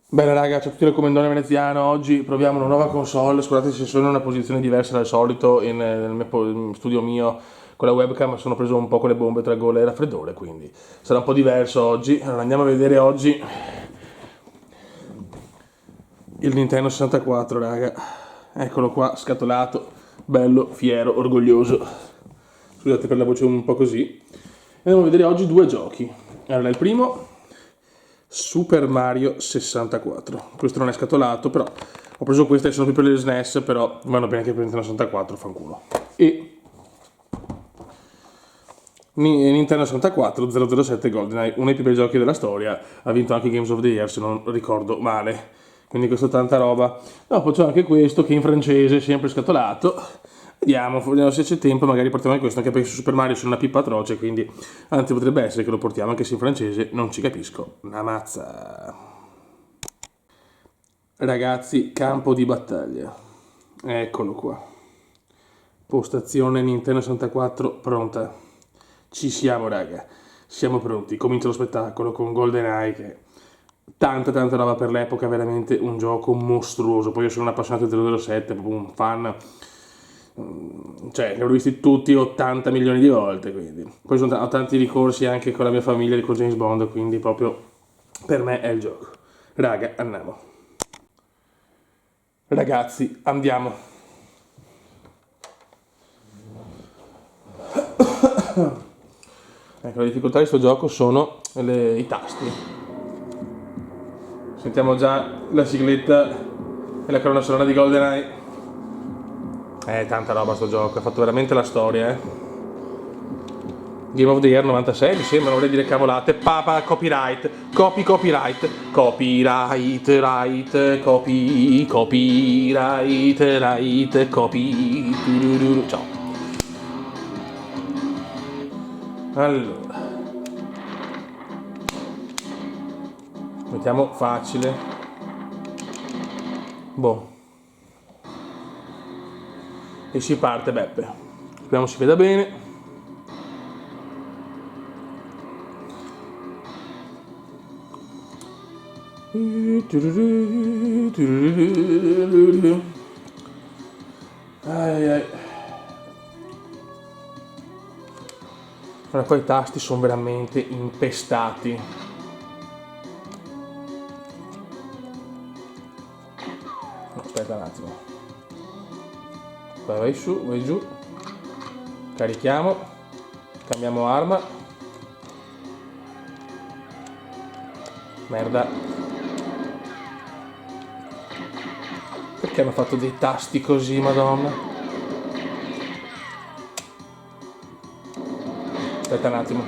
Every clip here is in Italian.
Bene raga, ciao a tutti, il commendone veneziano. Oggi proviamo una nuova console. Scusate se sono in una posizione diversa dal solito nel in studio mio con la webcam. Sono preso un po' con le bombe tra gola e raffreddore, quindi sarà un po' diverso oggi. Allora andiamo a vedere oggi il Nintendo 64 raga. Eccolo qua, scatolato, bello, fiero, orgoglioso. Scusate per la voce un po' così. Andiamo a vedere oggi due giochi. Allora il primo, Super Mario 64. Questo non è scatolato, però ho preso queste che sono più per le SNES, però vanno bene anche per Nintendo 64, fanculo. E Nintendo 64 007 GoldenEye, uno dei più bei giochi della storia, ha vinto anche Games of the Year se non ricordo male. Quindi questo tanta roba. Dopo c'è anche questo che è in francese, sempre scatolato. Vediamo se c'è tempo, magari portiamo anche questo, anche perché su Super Mario sono una pippa atroce, quindi anzi potrebbe essere che lo portiamo anche se in francese, non ci capisco una mazza. Ragazzi, campo di battaglia. Eccolo qua. Postazione Nintendo 64 pronta. Ci siamo, raga. Siamo pronti. Comincia lo spettacolo con GoldenEye che è tanta roba per l'epoca, veramente un gioco mostruoso. Poi io sono un appassionato di 007, proprio un fan. Cioè, li ho visti tutti 80 milioni di volte, quindi. Poi ho tanti ricorsi anche con la mia famiglia con James Bond, quindi proprio per me è il gioco. Raga, andiamo. Ragazzi, andiamo. Ecco, la difficoltà di questo gioco sono i tasti. Sentiamo già la sigletta e la colonna sonora di GoldenEye. Tanta roba sto gioco, ha fatto veramente la storia, Game of the Year 96, mi sembra, non vorrei dire cavolate. Papa, copyright, copyright, copy. Ciao. Allora, mettiamo facile. Boh. E si parte Beppe. Speriamo si veda bene. Ai ai. Ora qua i tasti sono veramente impestati. No, aspetta un attimo. Vai su, vai giù. Carichiamo. Cambiamo arma. Merda. Perché hanno fatto dei tasti così, madonna? Aspetta un attimo.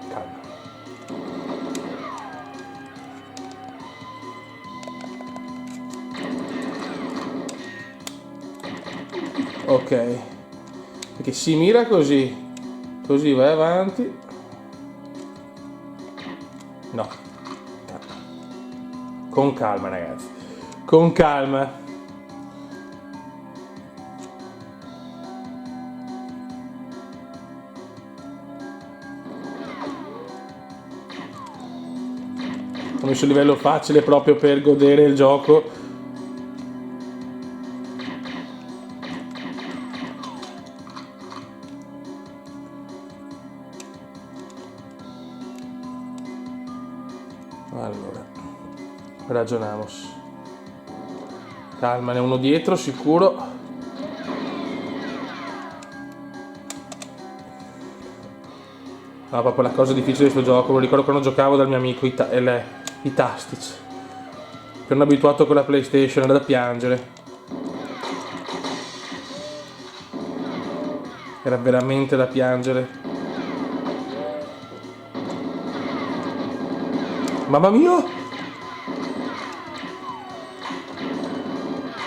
Calma. Ok. Perché si mira così. Così vai avanti. No. Con calma, ragazzi. Con calma. Ho messo il livello facile proprio per godere il gioco. Allora, ragionamos. Calma, ne uno dietro, sicuro. No, proprio la cosa difficile di questo gioco, lo ricordo quando giocavo dal mio amico, i tasti. Per un abituato con la PlayStation era da piangere. Era veramente da piangere. Mamma mia!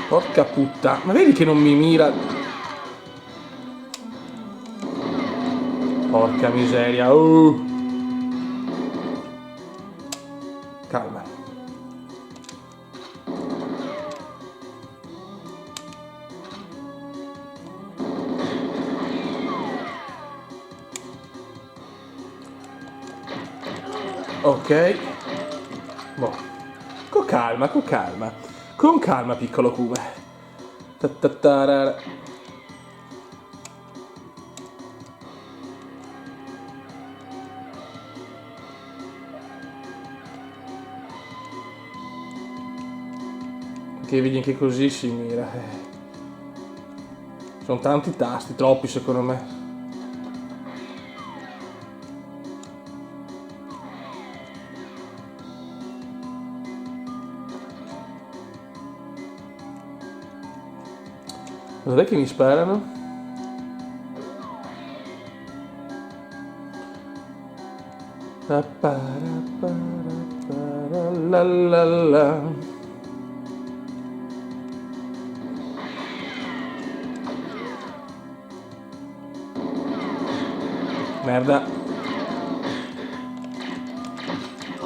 Porca puttana, ma vedi che non mi mira? Porca miseria, Calma. Ok. Boh. Con calma, con calma. Con calma, piccolo Kuma. Ta-ta-tarara. Che vedi anche così si mira. Sono tanti tasti, troppi secondo me. Cos'è che mi sparano? Merda.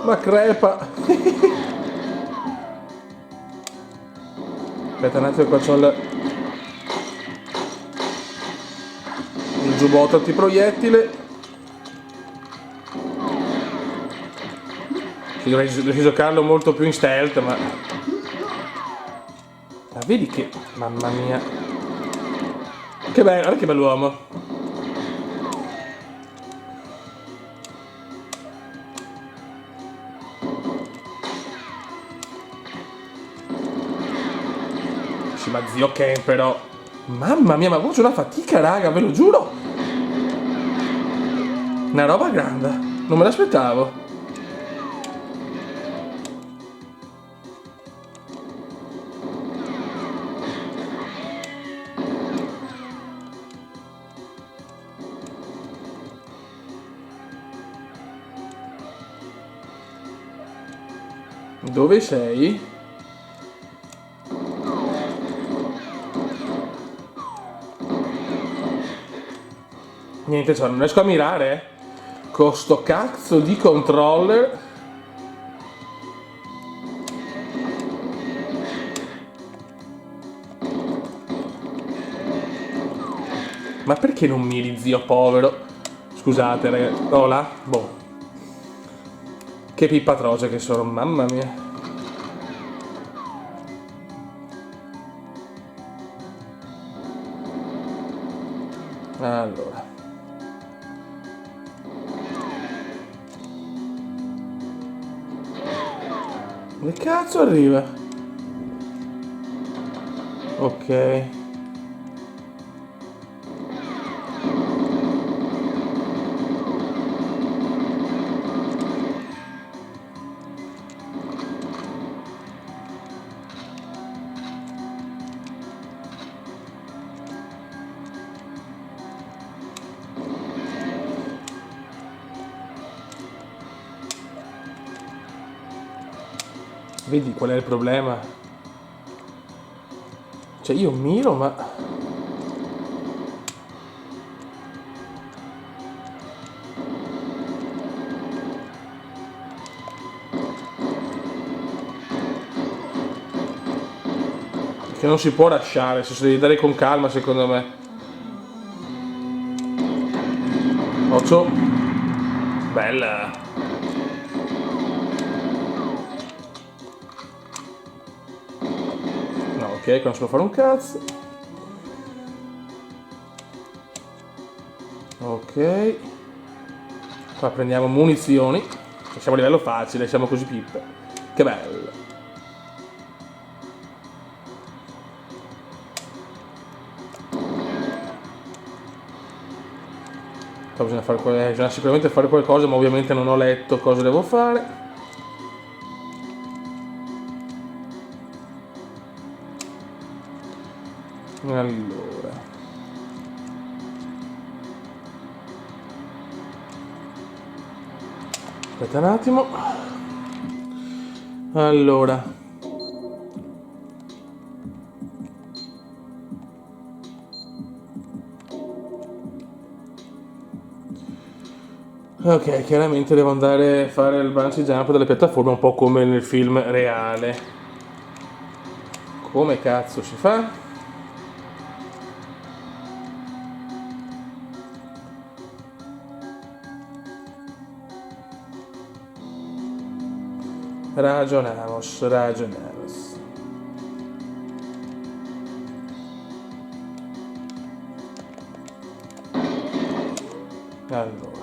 Ma crepa. Aspetta un attimo, qua c'ho il giubbotto antiproiettile. Dovrei giocarlo molto più in stealth, ma vedi che... Mamma mia. Che bello, guarda che bell'uomo. Sì, ma zio Ken però... Mamma mia, ma c'è una fatica, raga, ve lo giuro. Una roba grande. Non me l'aspettavo. Dove sei? Niente, cioè, non riesco a mirare. Con sto cazzo di controller. Ma perché non miri, zio povero? Scusate, ragazzi. Oh là? Boh. Che pippa atroce che sono, mamma mia. Allora. Che cazzo arriva? Ok. Vedi qual è il problema? Cioè io miro ma... Che non si può lasciare, se devi dare con calma secondo me. Occhio. Bella. No, ok, qua non si può fare un cazzo. Ok. Qua prendiamo munizioni. Siamo a livello facile, siamo così pippe. Che bello. Qua bisogna sicuramente fare qualcosa, ma ovviamente non ho letto cosa devo fare. Allora. Aspetta un attimo. Allora. Ok, chiaramente devo andare a fare il bungee jump dalle piattaforme un po' come nel film reale. Come cazzo si fa? Ragionamos, ragionamos. Allora.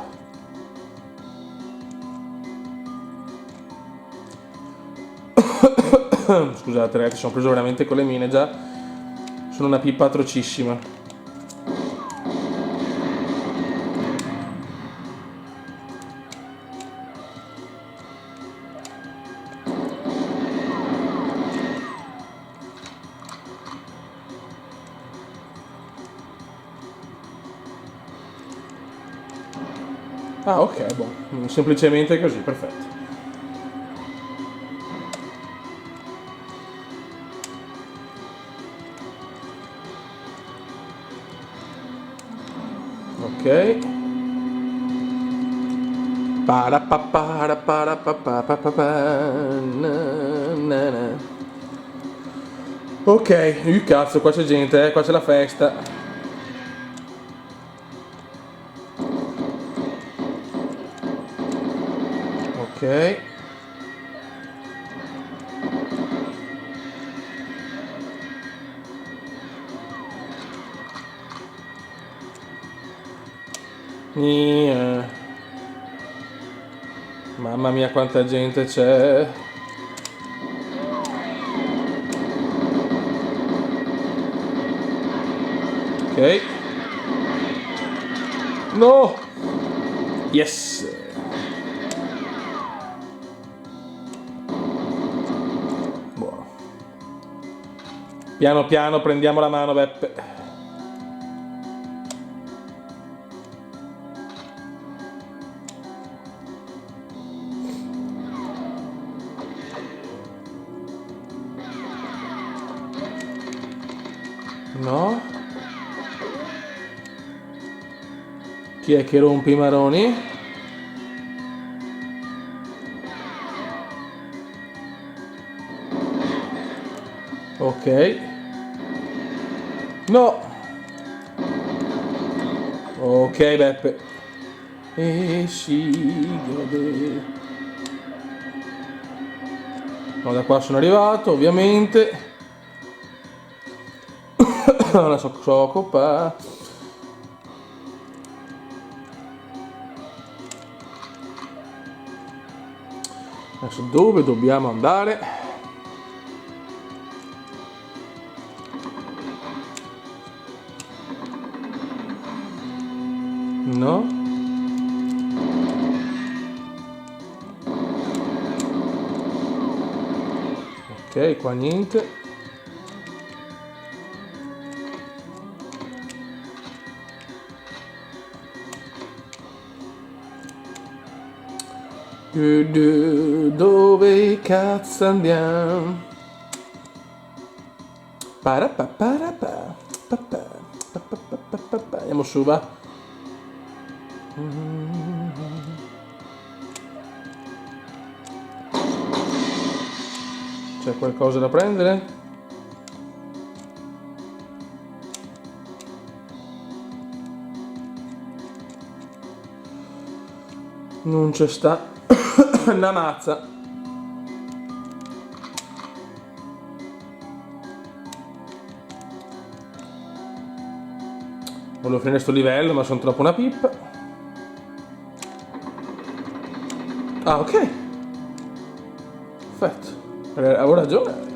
Scusate ragazzi, sono preso veramente con le mine già. Sono una pippa atrocissima. Ah ok, boh, semplicemente così, perfetto. Ok. Ok, cazzo, qua c'è gente, qua c'è la festa. Ok. Mamma mia quanta gente c'è. Ok. No! Yes! Buono. Piano piano prendiamo la mano, Beppe. No? Chi è che rompe i maroni? Ok. No! Ok Beppe. E si gode. No, da qua sono arrivato, ovviamente. La so coppa. Adesso dove dobbiamo andare? No? Ok, qua niente. Dove cazzo andiamo? Andiamo su, va. C'è qualcosa da prendere? Non c'è sta una mazza. Volevo finire sto livello, ma sono troppo una pippa. Ah, ok. Perfetto. Avevo ragione.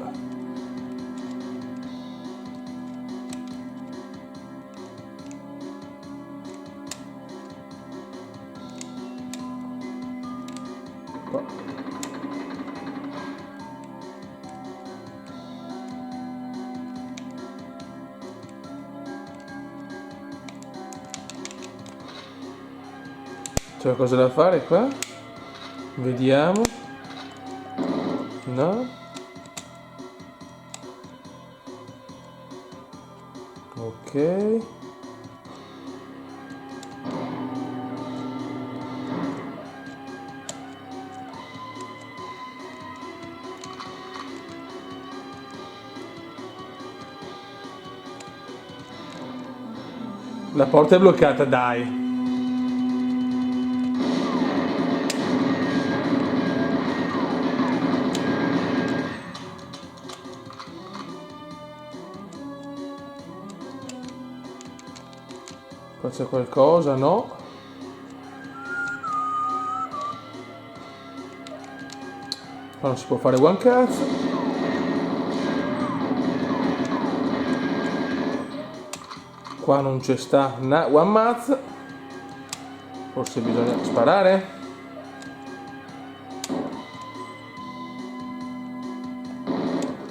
C'è qualcosa da fare qua? Vediamo. No? Ok. La porta è bloccata, dai. Qua c'è qualcosa, no? Qua non si può fare one cazzo. Qua non c'è sta one mazz. Forse bisogna sparare.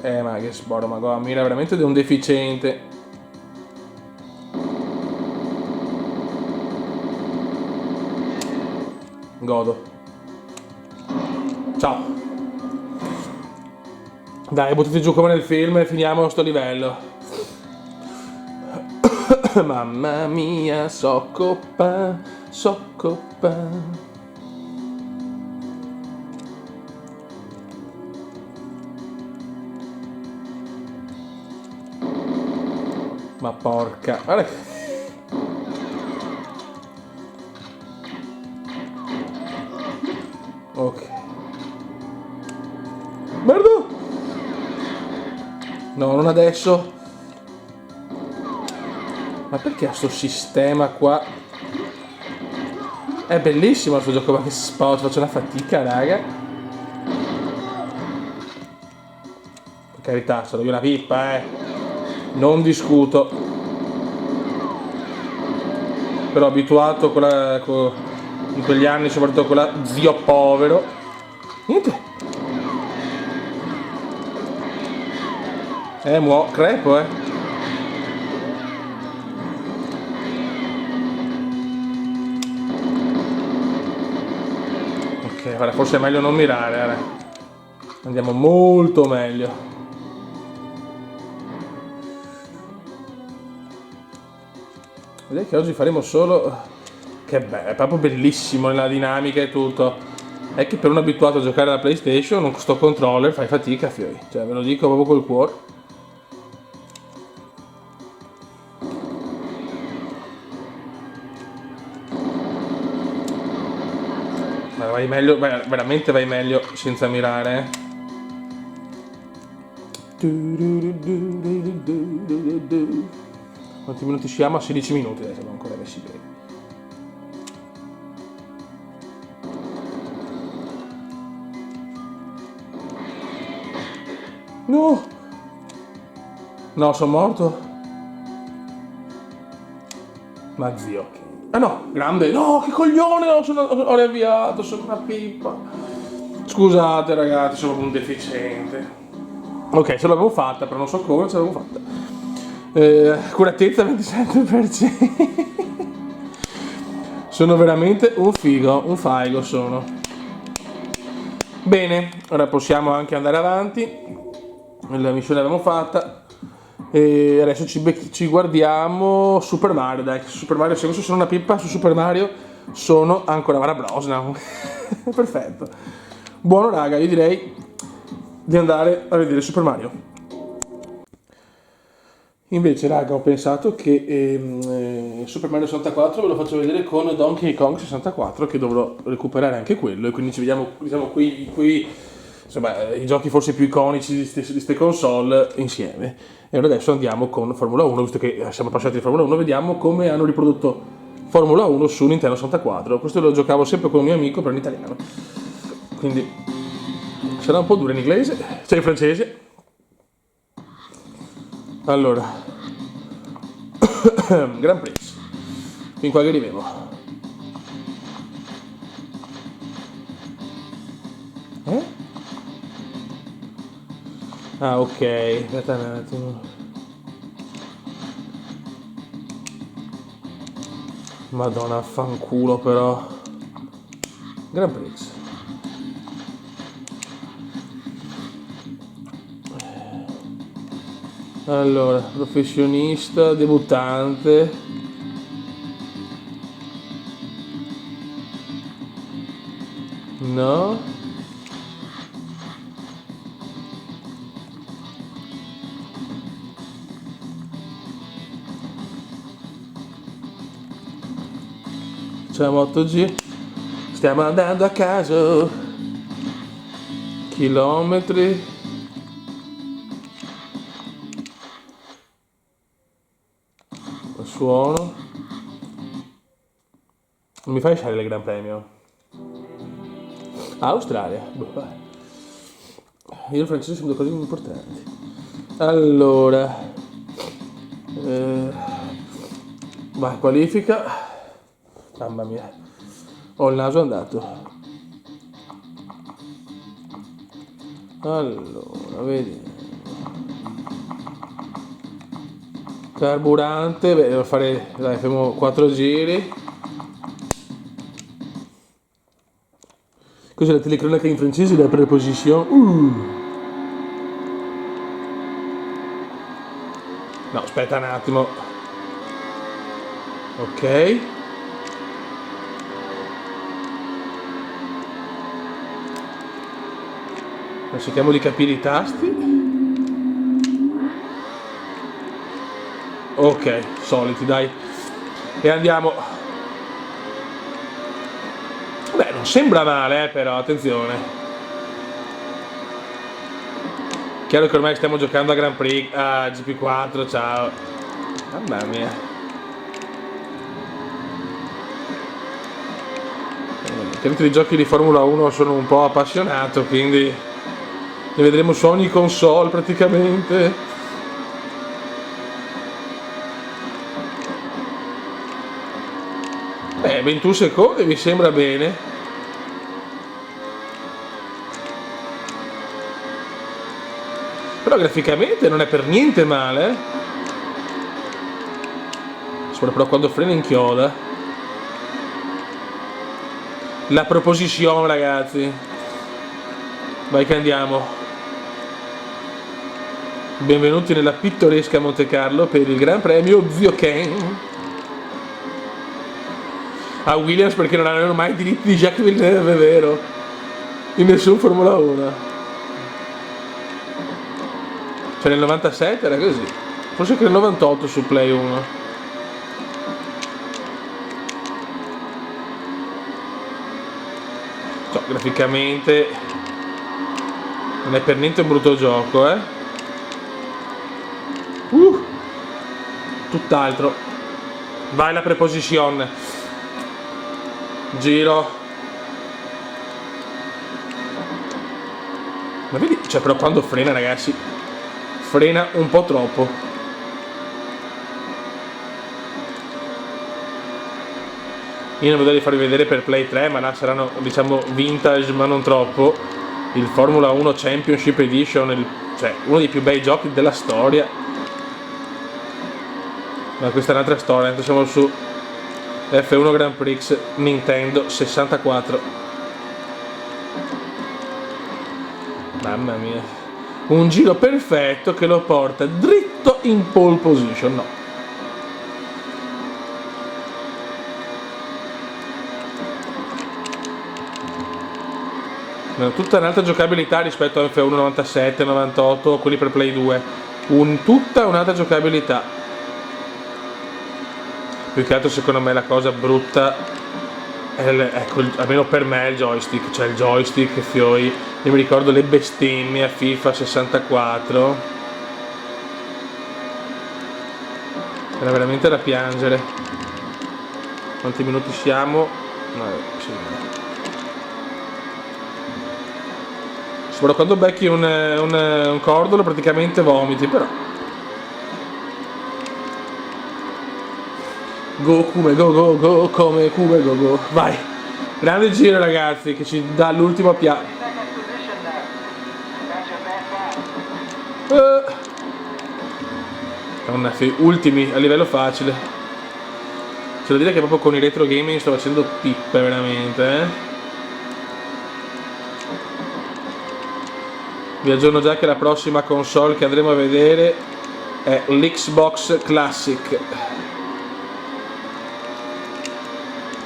Ma che sboro, ma qua mira veramente di un deficiente. Godo. Ciao. Dai, buttati giù come nel film e finiamo sto livello. Mamma mia, soccopa, soccopa. Ma porca. Guarda che... Ok. Merda! No, non adesso. Ma perché ha sto sistema qua? È bellissimo questo gioco, ma che spot, faccio una fatica, raga. Per carità, sono io una pippa, non discuto. Però abituato in quegli anni, soprattutto con la zio povero. Niente. Crepo, Ok, guarda, forse è meglio non mirare, Andiamo molto meglio. Vedete che oggi faremo solo... Che bello, è proprio bellissimo nella dinamica e tutto. È che per un abituato a giocare alla PlayStation, con sto controller fai fatica, fioi. Cioè, ve lo dico proprio col cuore. Ma vai meglio, veramente vai meglio senza mirare, Quanti minuti siamo? A 16 minuti, adesso siamo ancora messi bene. No! No, sono morto. Ma zio. Ah no, grande. No, che coglione, ho riavviato, sono una pippa. Scusate ragazzi, sono un deficiente. Ok, ce l'avevo fatta, però non so come ce l'avevo fatta. Curatezza 27%. Sono veramente un figo, un faigo sono. Bene, ora possiamo anche andare avanti. La missione l'abbiamo fatta. E adesso ci guardiamo Super Mario, dai. Super Mario, se sono una pippa su Super Mario, sono ancora Lara Brosnan. Perfetto. Buono raga, io direi di andare a vedere Super Mario. Invece raga, ho pensato che Super Mario 64 ve lo faccio vedere con Donkey Kong 64, che dovrò recuperare anche quello, e quindi ci vediamo, diciamo, qui insomma, i giochi forse più iconici di queste console insieme. E allora adesso andiamo con Formula 1, visto che siamo appassionati di Formula 1, vediamo come hanno riprodotto Formula 1 su Nintendo 64. Questo lo giocavo sempre con un mio amico, però in italiano. Quindi sarà un po' duro in inglese, cioè in francese. Allora, Grand Prix, fin qua che arriviamo. Ah ok, aspetta un attimo. Madonna, fanculo però. Grand Prix. Allora, professionista, debuttante. No. C'è MotoG. Stiamo andando a caso. Chilometri. Suono. Non mi fai scegliere il Gran Premio? Australia. Boh, vai. Io e il francese sono due cose importanti. Allora. Vai, qualifica. Mamma mia. Ho il naso andato. Allora, vedi. Carburante, beh, devo fare, dai, facciamo 4 giri. Cos'è la telecronaca in francese? La preposition. No, aspetta un attimo. Ok. Cerchiamo di capire i tasti. Ok, soliti, dai. E andiamo. Beh, non sembra male, però, attenzione. Chiaro che ormai stiamo giocando a Grand Prix, a GP4, ciao. Mamma mia. Chiaramente i giochi di Formula 1 sono un po' appassionato, quindi ne vedremo su ogni console praticamente. Beh, 21 secondi mi sembra bene. Però graficamente non è per niente male. Soprattutto quando frena inchioda. La proposizione, ragazzi. Vai che andiamo. Benvenuti nella pittoresca Monte Carlo per il Gran Premio Zio Ken. A Williams perché non avevano mai i diritti di Jacques Villeneuve, è vero? In nessun Formula 1. Cioè nel 97 era così. Forse anche nel 98 su Play 1. Cioè, graficamente non è per niente un brutto gioco, eh? Tutt'altro. Vai la preposition. Giro. Ma vedi, cioè però quando frena, ragazzi, frena un po' troppo. Io non vedo di farvi vedere per Play 3, ma là saranno, diciamo, vintage ma non troppo. Il Formula 1 Championship Edition, cioè uno dei più bei giochi della storia. Ma questa è un'altra storia, adesso siamo su F1 Grand Prix Nintendo 64. Mamma mia. Un giro perfetto che lo porta dritto in pole position, no. Tutta un'altra giocabilità rispetto a F1 97, 98, quelli per Play 2. Tutta un'altra giocabilità. Più che altro secondo me la cosa brutta è ecco, almeno per me il joystick, cioè il joystick fioi. Io mi ricordo le bestemmie a FIFA 64. Era veramente da piangere. Quanti minuti siamo? No, sì. Solo quando becchi un cordolo praticamente vomiti, però. Go come go come come go. Vai. Grande giro, ragazzi, che ci dà l'ultimo piano. Ultimi a livello facile. C'è da dire che proprio con i retro gaming sto facendo pippe veramente, Vi aggiorno già che la prossima console che andremo a vedere è l'Xbox Classic.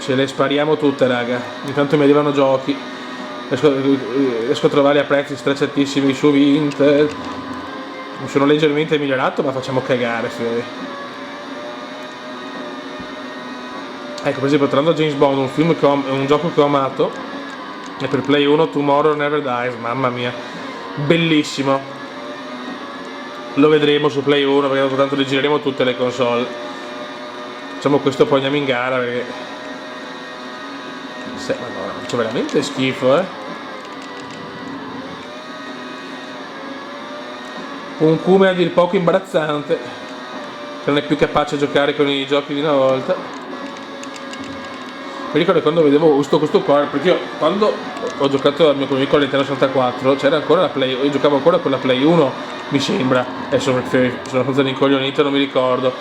Ce le spariamo tutte, raga. Intanto mi arrivano giochi. Riesco a trovare a prezzi stracciatissimi su Vinted. Mi sono leggermente migliorato, ma facciamo cagare, fiori. Ecco, per esempio, tornando a James Bond, un gioco che ho amato, è per Play 1 Tomorrow Never Dies, mamma mia. Bellissimo. Lo vedremo su Play 1 perché tanto le gireremo tutte le console. Facciamo questo, poi andiamo in gara perché Madonna, faccio veramente schifo, Un Kume a dir poco imbarazzante, che non è più capace a giocare con i giochi di una volta. Mi ricordo quando vedevo questo qua, perché io quando ho giocato al mio amico all'Nintendo 64 c'era ancora la Play, io giocavo ancora con la Play 1, mi sembra, adesso sono abbastanza incoglionito, non mi ricordo.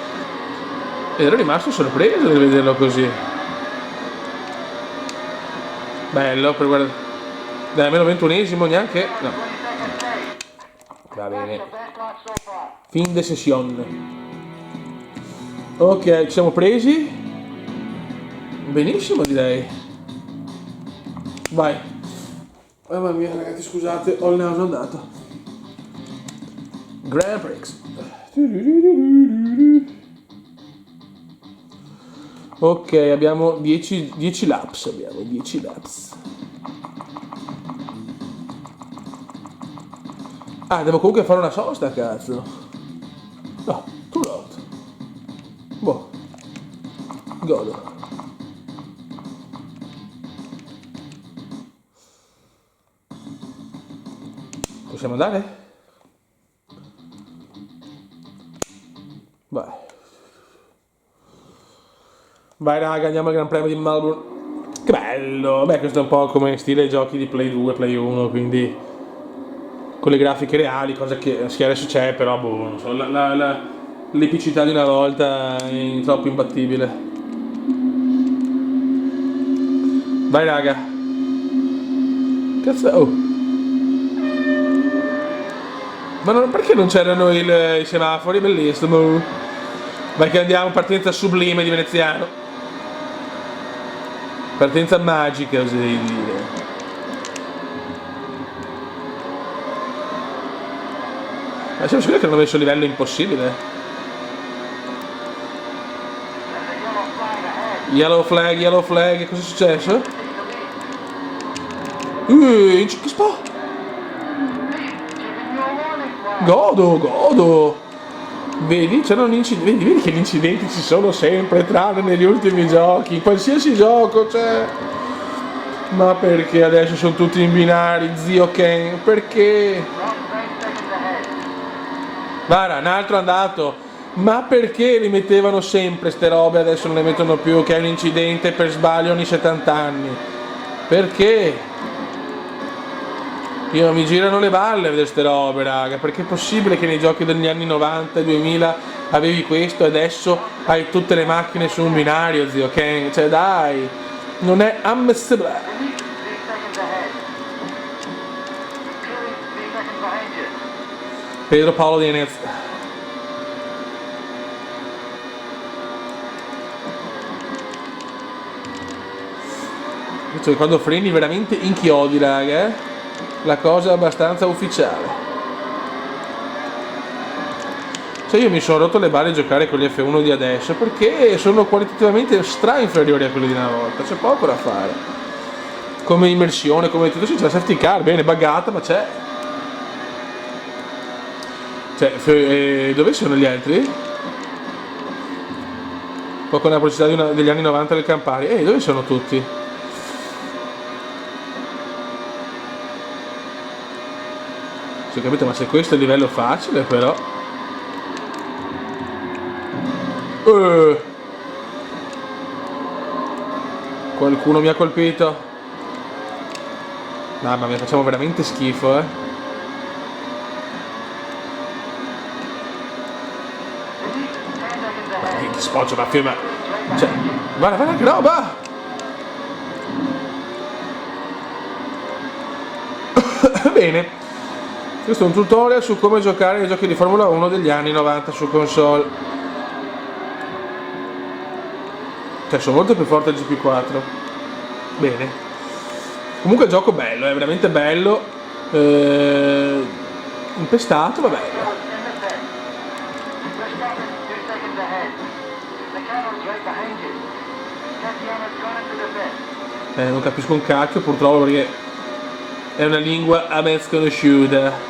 Ed ero rimasto sorpreso di vederlo così. Bello, per guardare. Dai, almeno 21esimo neanche. No. Va bene. Fin de sessione. Ok, ci siamo presi. Benissimo direi. Vai. Mamma mia ragazzi, scusate, ho il naso andato. Grand Prix. Ok, abbiamo 10 laps. Abbiamo 10 laps. Ah, devo comunque fare una sosta, cazzo. No, too lot. Boh. Godo. Possiamo andare? Vai. Vai raga, andiamo al Gran Premio di Melbourne. Che bello! Beh, questo è un po' come stile giochi di Play 2, Play 1, quindi con le grafiche reali, cosa che sì, adesso c'è, però boh, non so, l'epicità di una volta è troppo imbattibile. Vai raga. Cazzo, oh. Ma perché non c'erano i semafori? Bellissimo. Vai che andiamo, partenza sublime di veneziano. Partenza magica, oserei dire. Ma siamo sicuri che hanno messo il livello impossibile? Yellow flag, cosa è successo? Che spot! Godo! Vedi, c'erano incidenti, vedi che gli incidenti ci sono sempre, tranne negli ultimi giochi, in qualsiasi gioco c'è. Ma perché adesso sono tutti in binari, zio Ken? Perché? Guarda, un altro è andato. Ma perché li mettevano sempre ste robe, adesso non le mettono più, che è un incidente per sbaglio ogni 70 anni? Perché? Io mi girano le balle a vedere ste robe, raga, perché è possibile che nei giochi degli anni 90 e 2000 avevi questo e adesso hai tutte le macchine su un binario, zio Ken? Cioè dai, non è ammissibile. Pedro Paolo Dienez. Cioè, quando freni veramente inchiodi, raga, la cosa è abbastanza ufficiale. Cioè io mi sono rotto le balle a giocare con gli F1 di adesso perché sono qualitativamente stra inferiori a quelli di una volta, c'è poco da fare. Come immersione, come tutto, sì, c'è la safety car, bene, buggata, ma c'è. Cioè, dove sono gli altri? Qua con la velocità degli anni 90 del Campari. Dove sono tutti? Sì, capito, ma se questo è il livello facile, però. Qualcuno mi ha colpito. Mamma mia, facciamo veramente schifo, Ma che spoccio, ma firma. Cioè, guarda che roba! Bene. Questo è un tutorial su come giocare ai giochi di Formula 1 degli anni 90 su console. Cioè, sono molto più forte del GP4. Bene. Comunque il gioco bello, è veramente bello. Impestato, ma bello. Non capisco un cacchio purtroppo perché è una lingua a me sconosciuta.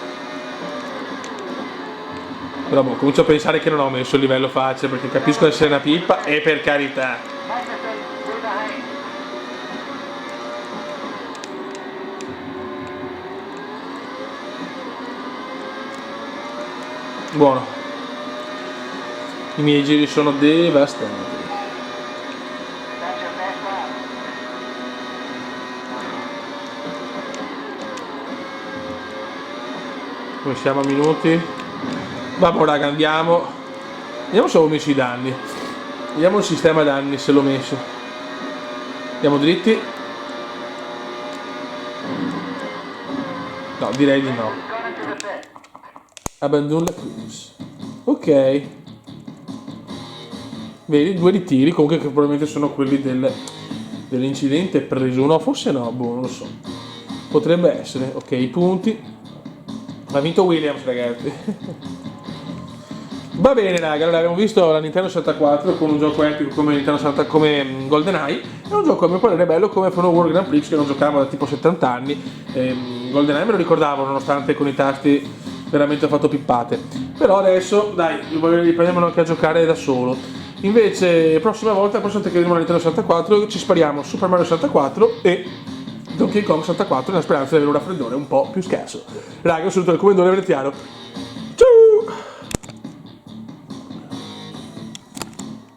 Però boh, comincio a pensare che non ho messo il livello facile perché capisco essere una pippa e per carità. Buono. I miei giri sono devastanti. Come siamo a minuti? Vabbè raga, andiamo. Vediamo se ho messo i danni. Vediamo il sistema danni se l'ho messo. Andiamo dritti. No, direi di no. Abandon la cruise. Ok. Vedi, 2 ritiri, comunque che probabilmente sono quelli dell'incidente preso. No, forse no, boh, non lo so. Potrebbe essere. Ok, i punti. Ha vinto Williams, ragazzi. Va bene, raga, allora abbiamo visto la Nintendo 64 con un gioco epico come Nintendo 60, come GoldenEye. È un gioco a mio parere bello come Phone World Grand Prix che non giocavo da tipo 70 anni. GoldenEye me lo ricordavo nonostante con i tasti veramente ho fatto pippate. Però adesso, dai, voglio riprendermelo anche a giocare da solo. Invece, prossima volta, la prossima volta che vedremo la Nintendo 64, ci spariamo Super Mario 64 e Donkey Kong 64 nella speranza di avere un raffreddore un po' più scarso. Raga, un saluto dal commendatore veneziano.